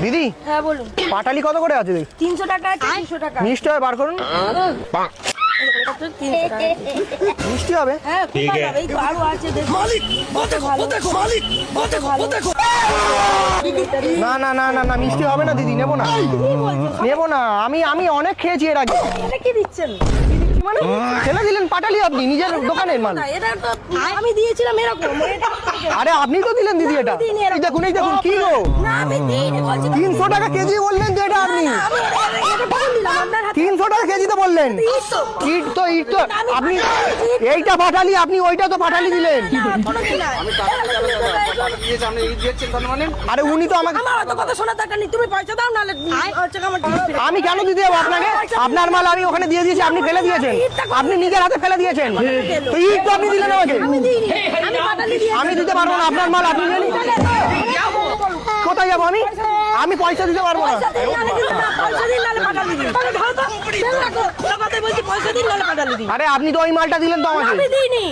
দিদি হ্যাঁ বলুন। পাটালি কত করে আছে? 300 টাকা, 300 টাকা। মিষ্টি হবে, বার করুন। এটা তো 300 টাকা। মিষ্টি হবে? হ্যাঁ খুব ভালো হবে। এই তো আরো আছে দেখো। না না না না না, মিষ্টি হবে না দিদি, নেবো না নেবো না। আমি অনেক খেয়েছি এর আগে। এটা কি দিচ্ছেন? মানে ফেলে দিলেন পাটালি আপনি নিজের দোকানের মাল। না, এটা তো আমি দিয়েছিলাম এরকম। আরে আপনি তো দিলেন দিদি এটা। এই দেখুন কি গো, না আমি দিইনি বলছি। 300 টাকা কেজি বললেন তো এটা আপনি। আমি এটা কখন দিলাম আপনার হাতে? 300 টাকা কেজি তো বললেন। ইট তো আপনি এইটা পাঠালি, আপনি ওইটা তো পাঠালি দিলেন। আরে উনি তো আমাকে, আমার অত কথা শোনার দরকার নেই। তুমি পয়সা দাও নাহলে আমার আমি কেন দিতে যাবো আপনাকে? আপনার মাল আমি ওখানে দিয়ে দিয়েছি, আপনি ফেলে দিয়েছেন। আপনি নিজের হাতে ফেলে দিয়েছেন। তো ইট তো আপনি দিলেন আমাকে। আমি দিইনি। আমি পাটালি দিয়েছি। আমি দিতে পারবো না, আপনার মাল আপনি নিয়ে নিন। কোথায় যাবো আমি? আমি পয়সা দিতে পারবো না। পয়সা দিন নাহলে পাটালি দিন। তাহলে ধরো তো, ফেলে রাখো। কথাই বলছি পয়সা দিন নাহলে পাটালি দিন। আরে আপনি তো ওই মালটা দিলেন তো আমাকে। আমি দিইনি।